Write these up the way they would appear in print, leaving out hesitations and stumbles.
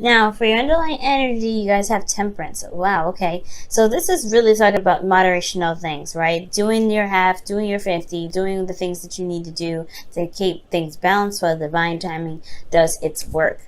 Now, for your underlying energy, you guys have temperance. Wow, okay. So this is really talking about moderation of things, right? Doing your half, doing your 50, doing the things that you need to do to keep things balanced while divine timing does its work.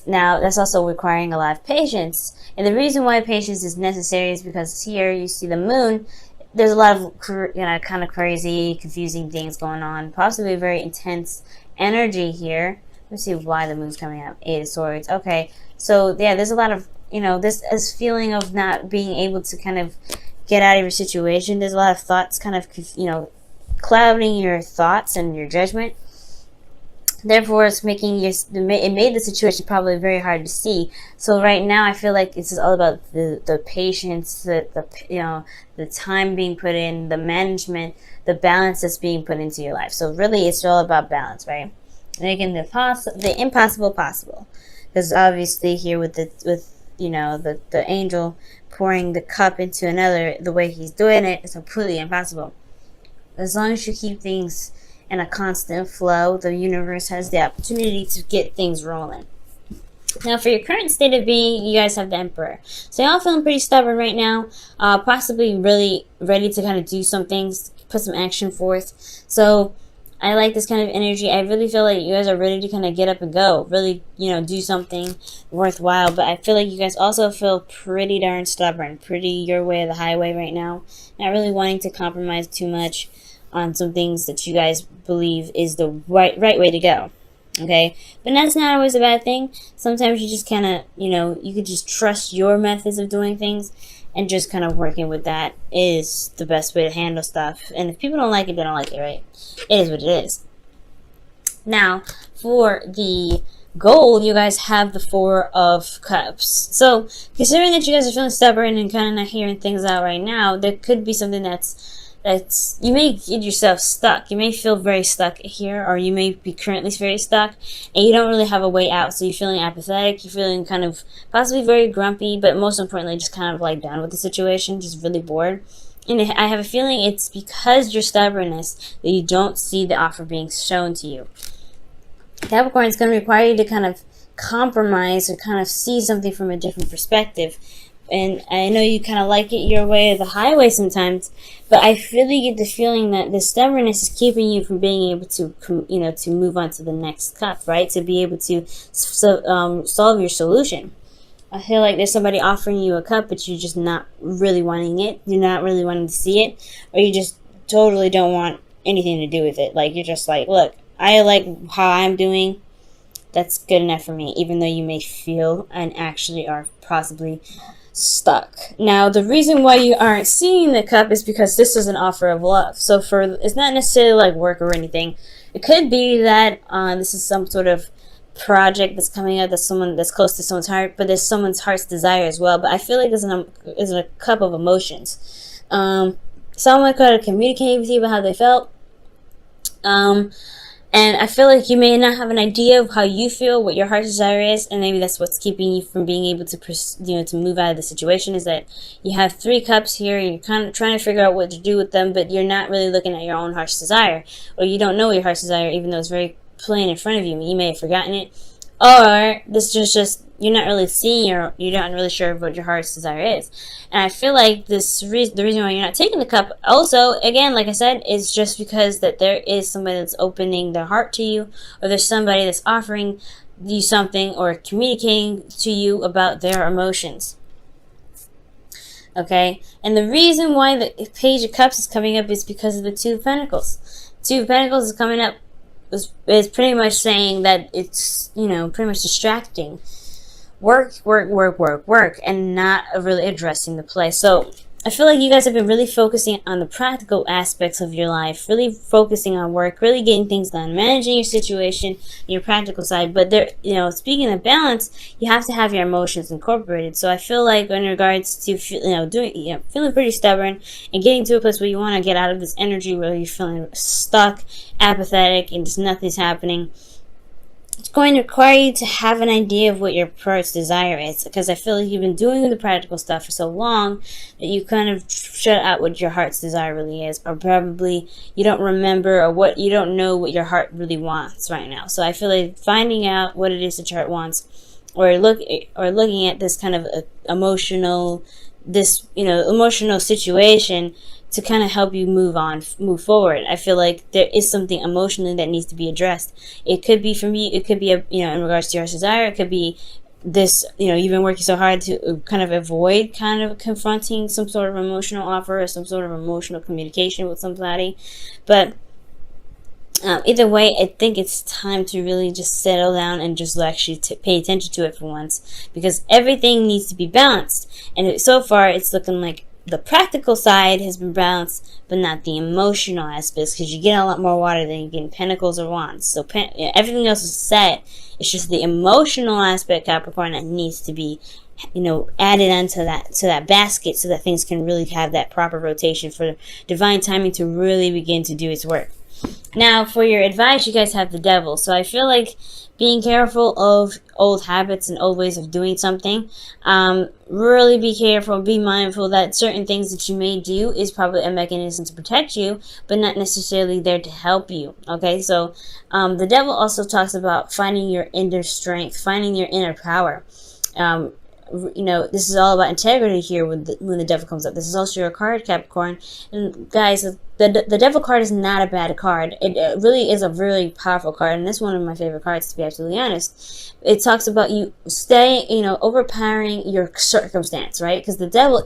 Now, that's also requiring a lot of patience. And the reason why patience is necessary is because here you see the moon. There's a lot of, kind of crazy, confusing things going on. Possibly very intense energy here. Let's see why the moon's coming up. Eight of Swords. Okay. So, yeah, there's a lot of, this feeling of not being able to kind of get out of your situation. There's a lot of thoughts kind of, clouding your thoughts and your judgment. Therefore, it's it made the situation probably very hard to see. So right now, I feel like it's all about the patience, the time being put in, the management, the balance that's being put into your life. So really, it's all about balance, right? Making the impossible possible. Because obviously here with the angel pouring the cup into another, the way he's doing it is completely impossible. As long as you keep things in a constant flow, the universe has the opportunity to get things rolling. Now, for your current state of being, you guys have the Emperor. So y'all feeling pretty stubborn right now, possibly really ready to kind of do some things, put some action forth. So I like this kind of energy. I really feel like you guys are ready to kind of get up and go, really, do something worthwhile. But I feel like you guys also feel pretty darn stubborn, pretty your way or the highway right now, not really wanting to compromise too much on some things that you guys believe is the right way to go. Okay? But that's not always a bad thing. Sometimes you just kind of, you could just trust your methods of doing things, and just kind of working with that is the best way to handle stuff. And if people don't like it, they don't like it, right? It is what it is. Now, for the goal, you guys have the Four of Cups. So, considering that you guys are feeling stubborn and kind of not hearing things out right now, there could be something that's you may get yourself stuck. You may feel very stuck here, or you may be currently very stuck, and you don't really have a way out. So you're feeling apathetic, you're feeling kind of possibly very grumpy, but most importantly, just kind of like done with the situation, just really bored. And I have a feeling it's because your stubbornness that you don't see the offer being shown to you. Capricorn is going to require you to kind of compromise or kind of see something from a different perspective. And I know you kind of like it your way or the highway sometimes, but I really get the feeling that the stubbornness is keeping you from being able to, to move on to the next cup, right? To be able to solve your solution. I feel like there's somebody offering you a cup, but you're just not really wanting it. You're not really wanting to see it, or you just totally don't want anything to do with it. Like, you're just like, look, I like how I'm doing. That's good enough for me, even though you may feel and actually are possibly stuck. Now, the reason why you aren't seeing the cup is because this is an offer of love. So it's not necessarily like work or anything. It could be that this is some sort of project that's coming up that's close to someone's heart, but there's someone's heart's desire as well. But I feel like there's a cup of emotions. Someone could have communicated with you about how they felt. And I feel like you may not have an idea of how you feel, what your heart's desire is, and maybe that's what's keeping you from being able to, to move out of the situation, is that you have 3 cups here, and you're kind of trying to figure out what to do with them, but you're not really looking at your own heart's desire, or you don't know your heart's desire, even though it's very plain in front of you. You may have forgotten it, or this is just you're not really seeing, or you're not really sure what your heart's desire is. And I feel like the reason why you're not taking the cup, also, again, like I said, is just because that there is somebody that's opening their heart to you, or there's somebody that's offering you something or communicating to you about their emotions. Okay? And the reason why the Page of Cups is coming up is because of the Two of Pentacles. Two of Pentacles is coming up is pretty much saying that it's, pretty much distracting. Work, and not really addressing the play. So I feel like you guys have been really focusing on the practical aspects of your life, really focusing on work, really getting things done, managing your situation, your practical side. But there, speaking of balance, you have to have your emotions incorporated. So I feel like in regards to, feeling pretty stubborn and getting to a place where you want to get out of this energy where you're feeling stuck, apathetic, and just nothing's happening. It's going to require you to have an idea of what your heart's desire is, because I feel like you've been doing the practical stuff for so long that you kind of shut out what your heart's desire really is, or probably you don't remember, or you don't know what your heart really wants right now. So I feel like finding out what it is that your heart wants or looking at this kind of emotional, this, emotional situation to kind of help you move forward. I feel like there is something emotionally that needs to be addressed. It could be from you, it could be in regards to your desire, it could be this, you've been working so hard to kind of avoid kind of confronting some sort of emotional offer or some sort of emotional communication with somebody. But either way, I think it's time to really just settle down and just actually pay attention to it for once, because everything needs to be balanced. And so far, it's looking like the practical side has been balanced, but not the emotional aspects, because you get a lot more water than you get in pentacles or wands. So everything else is set. It's just the emotional aspect, Capricorn, that needs to be, added onto that basket, so that things can really have that proper rotation for divine timing to really begin to do its work. Now, for your advice, you guys have the Devil. So I feel like being careful of old habits and old ways of doing something. Really be careful, be mindful that certain things that you may do is probably a mechanism to protect you, but not necessarily there to help you. Okay, so the Devil also talks about finding your inner strength, finding your inner power. This is all about integrity here when the Devil comes up. This is also your card, Capricorn. And guys, the Devil card is not a bad card. It really is a really powerful card, and this is one of my favorite cards, to be absolutely honest. It talks about you overpowering your circumstance, right? Because the Devil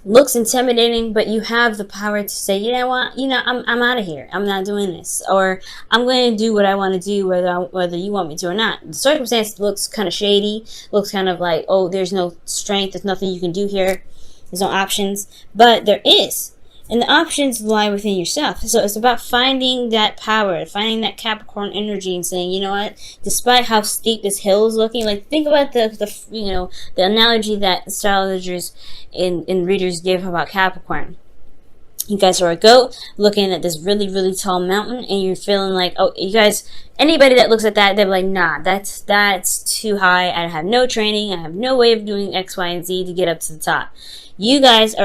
looks intimidating, but you have the power to say, you know what, I'm out of here. I'm not doing this, or I'm going to do what I want to do, whether you want me to or not. The circumstance looks kind of shady, looks kind of like, oh, there's no strength, there's nothing you can do here, there's no options, but there is. And the options lie within yourself. So it's about finding that power, finding that Capricorn energy, and saying, you know what, despite how steep this hill is looking, like think about the analogy that astrologers and readers give about Capricorn. You guys are a goat looking at this really, really tall mountain, and you're feeling like, oh, you guys, anybody that looks at that, they're like, nah, that's too high. I have no training. I have no way of doing X, Y, and Z to get up to the top. You guys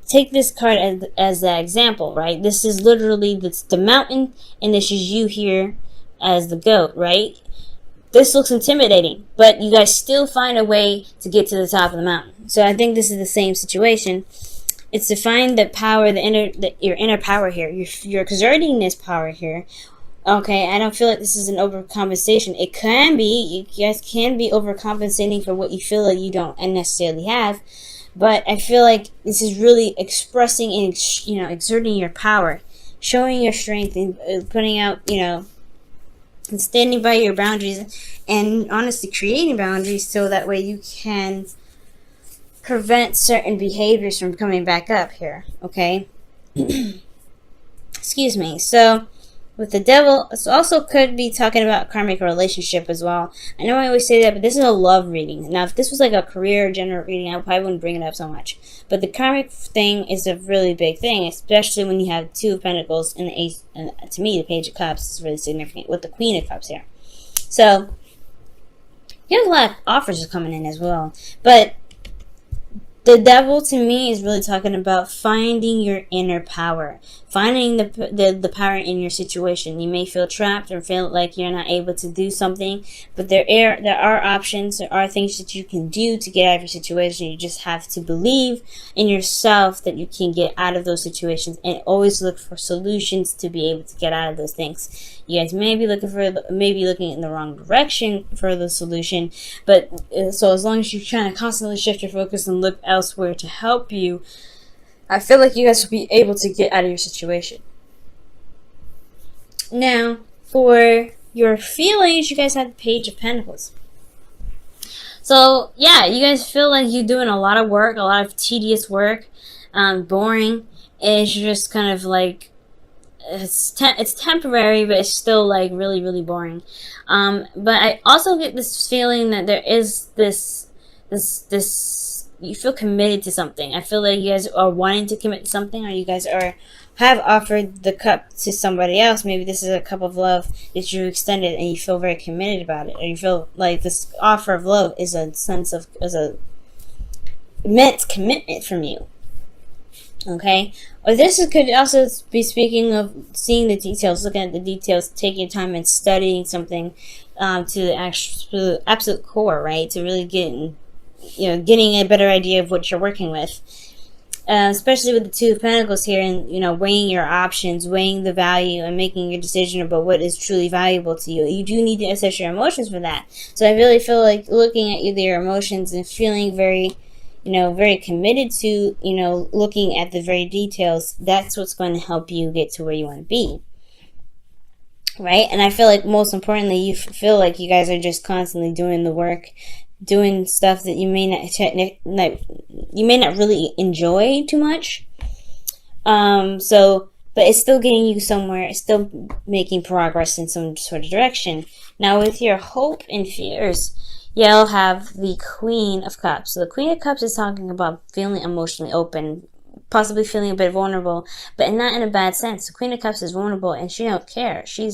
take this card as the example, right? This is literally the mountain, and this is you here as the goat, right? This looks intimidating, but you guys still find a way to get to the top of the mountain. So I think this is the same situation. It's to find the power, your inner power here. You're exerting this power here. Okay, I don't feel like this is an overcompensation. It can be. You guys can be overcompensating for what you feel like you don't necessarily have. But I feel like this is really expressing and, exerting your power, showing your strength, and putting out, and standing by your boundaries, and honestly creating boundaries so that way you can prevent certain behaviors from coming back up here. Okay? Excuse me. So with the Devil, it also could be talking about karmic relationship as well. I know I always say that, but this is a love reading. Now, if this was like a career general reading, I probably wouldn't bring it up so much. But the karmic thing is a really big thing, especially when you have Two of Pentacles and the Ace. And to me, the Page of Cups is really significant with the Queen of Cups here. So, you have a lot of offers coming in as well. But the Devil, to me, is really talking about finding your inner power, finding the power in your situation. You may feel trapped or feel like you're not able to do something, but there are options. There are things that you can do to get out of your situation. You just have to believe in yourself that you can get out of those situations, and always look for solutions to be able to get out of those things. You guys may be looking in the wrong direction for the solution, but so as long as you're trying to constantly shift your focus and look elsewhere to help you, I feel like you guys will be able to get out of your situation. Now, for your feelings, you guys have the Page of Pentacles. So, yeah, you guys feel like you're doing a lot of work, a lot of tedious work, boring, and it's just kind of like, it's temporary, but it's still like really, really boring. But I also get this feeling that there is this you feel committed to something. I feel like you guys are wanting to commit to something, or you guys have offered the cup to somebody else. Maybe this is a cup of love that you extended, and you feel very committed about it, or you feel like this offer of love is a immense commitment from you. Okay, or this could also be speaking of seeing the details, looking at the details, taking time and studying something. to the absolute core, right? To really getting a better idea of what you're working with. Especially with the Two of Pentacles here, and weighing your options, weighing the value, and making your decision about what is truly valuable to you. You do need to assess your emotions for that. So I really feel like looking at your emotions and feeling very, very committed to, looking at the very details. That's what's going to help you get to where you want to be. Right? And I feel like most importantly, you feel like you guys are just constantly doing the work, doing stuff that you may not really enjoy too much. But it's still getting you somewhere. It's still making progress in some sort of direction. Now, with your hope and fears, you'll have the Queen of Cups. So the Queen of Cups is talking about feeling emotionally open, possibly feeling a bit vulnerable, but not in a bad sense. The Queen of Cups is vulnerable, and she don't care. She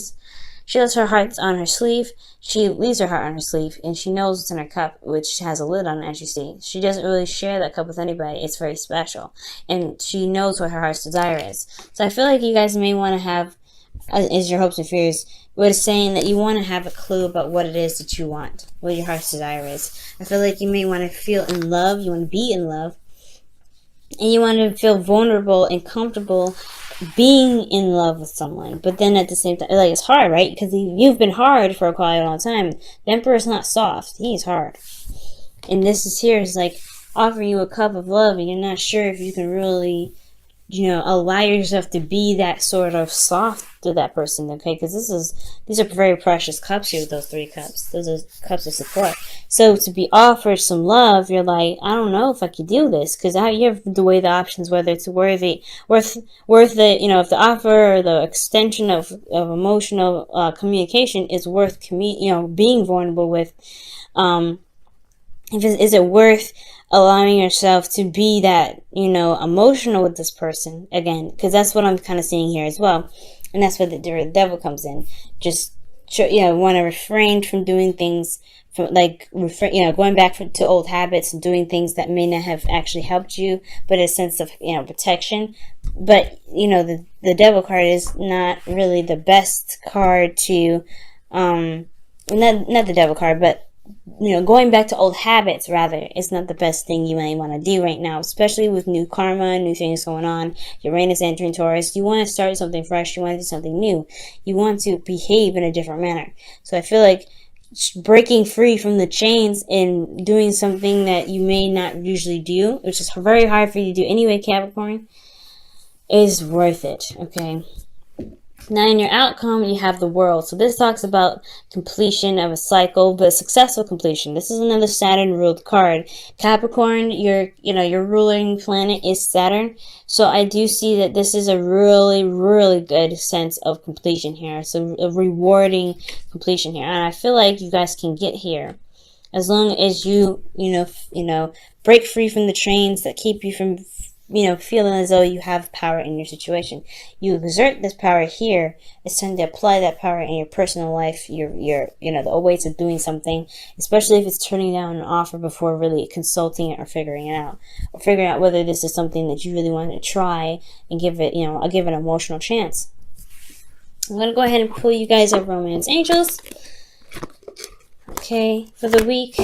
lets her heart on her sleeve. She leaves her heart on her sleeve, and she knows what's in her cup, which has a lid on it, as you see. She doesn't really share that cup with anybody. It's very special, and she knows what her heart's desire is. So I feel like you guys may want to have, as your hopes and fears, what is saying that you want to have a clue about what it is that you want, what your heart's desire is. I feel like you may want to feel in love. You want to be in love, and you want to feel vulnerable and comfortable being in love with someone. But then at the same time, like, it's hard, right? Because you've been hard for quite a long time. The Emperor's not soft. He's hard. And this is here is like offering you a cup of love, and you're not sure if you can really, allow yourself to be that sort of soft to that person, okay? Because these are very precious cups here, those 3 cups. Those are cups of support. So to be offered some love, you're like, I don't know if I could do this, because you have to weigh the options, whether it's worth the, if the offer or the extension of emotional communication is worth being vulnerable with. Is it worth allowing yourself to be that, emotional with this person again? Because that's what I'm kind of seeing here as well. And that's where the devil comes in. Just, want to refrain from doing things, from going back to old habits and doing things that may not have actually helped you, but a sense of, protection. But, the devil card is not really the best card to, not the devil card, but going back to old habits, rather, is not the best thing you might want to do right now, especially with new karma, new things going on. Uranus entering Taurus. You want to start something fresh. You want to do something new. You want to behave in a different manner. So I feel like breaking free from the chains and doing something that you may not usually do, which is very hard for you to do anyway, Capricorn, is worth it, okay? Now, in your outcome, you have the World. So this talks about completion of a cycle, but a successful completion. This is another Saturn-ruled card. Capricorn, your ruling planet is Saturn. So I do see that this is a really, really good sense of completion here. So a rewarding completion here. And I feel like you guys can get here as long as you, break free from the chains that keep you from feeling as though you have power in your situation. You exert this power here. It's time to apply that power in your personal life, the ways of doing something, especially if it's turning down an offer before really consulting it or figuring it out. Or figuring out whether this is something that you really want to try and give it, give an emotional chance. I'm going to go ahead and pull you guys up Romance Angels. Okay, for the week.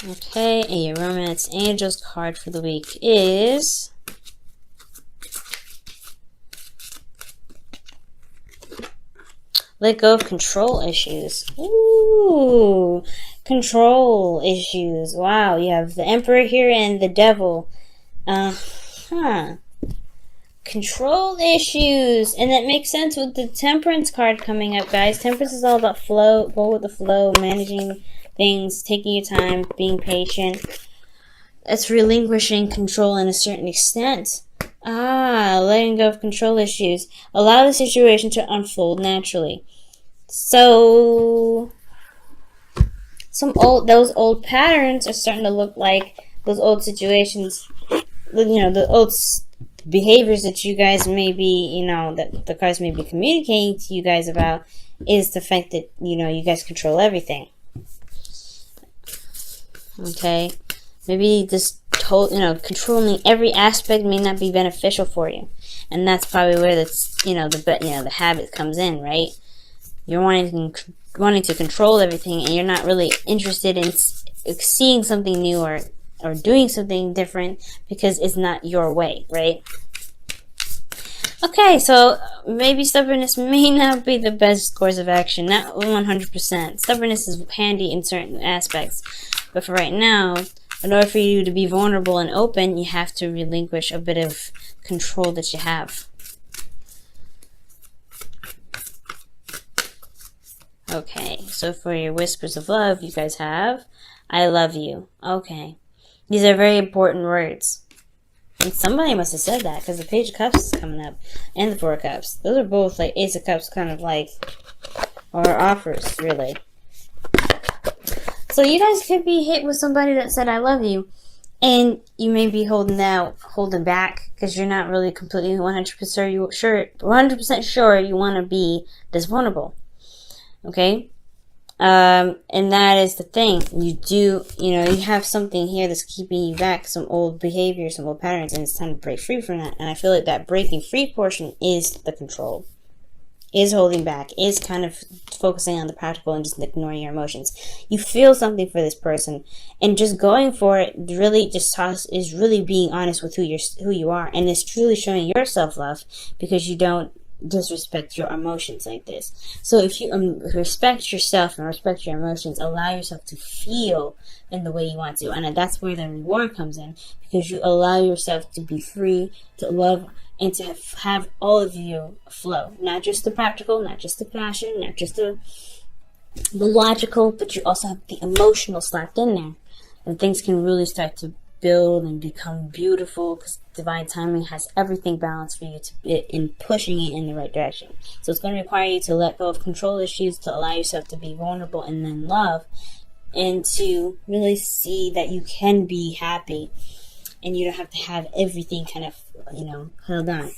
Okay, and your Romance Angels card for the week is let go of control issues. Ooh, control issues. Wow, you have the Emperor here and the Devil. Control issues. And that makes sense with the Temperance card coming up, guys. Temperance is all about flow, go with the flow, managing things, taking your time, being patient. It's relinquishing control in a certain extent. Letting go of control issues. Allow the situation to unfold naturally. So those old patterns are starting to look like those old situations, the old behaviors that you guys may be, that the cards may be communicating to you guys about, is the fact that, you guys control everything. Okay, Maybe just controlling every aspect may not be beneficial for you, and that's probably where the habit comes in, right? You're wanting to control everything, and you're not really interested in seeing something new or doing something different because it's not your way, right? Okay, so maybe stubbornness may not be the best course of action, not 100%. Stubbornness is handy in certain aspects, but for right now, in order for you to be vulnerable and open, you have to relinquish a bit of control that you have. Okay, so for your whispers of love, you guys have, I love you. Okay, these are very important words. And somebody must have said that, because the Page of Cups is coming up, and the Four of Cups. Those are both like Ace of Cups, kind of like, or offers, really. So you guys could be hit with somebody that said I love you, and you may be holding back, because you're not really completely 100% sure you want to be this vulnerable. Okay? And that is the thing. You have something here that's keeping you back, some old behavior, some old patterns, and it's time to break free from that. And I feel like that breaking free portion is the control, is holding back, is kind of focusing on the practical and just ignoring your emotions. You feel something for this person, and just going for it really is really being honest with who you are, and it's truly showing your self-love, because you don't disrespect your emotions like this. So if you respect yourself and respect your emotions, allow yourself to feel in the way you want to, and that's where the reward comes in, because you allow yourself to be free, to love, and to have all of you flow, not just the practical, not just the passion, not just the logical, but you also have the emotional slapped in there, and things can really start to build and become beautiful, because divine timing has everything balanced for you in pushing it in the right direction. So it's going to require you to let go of control issues, to allow yourself to be vulnerable and then love, and to really see that you can be happy and you don't have to have everything kind of held on.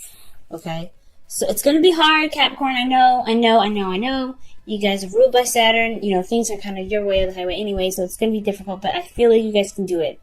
Okay, so it's going to be hard, Capricorn. I know. You guys are ruled by Saturn. Things are kind of your way or the highway anyway, so it's going to be difficult, but I feel like you guys can do it.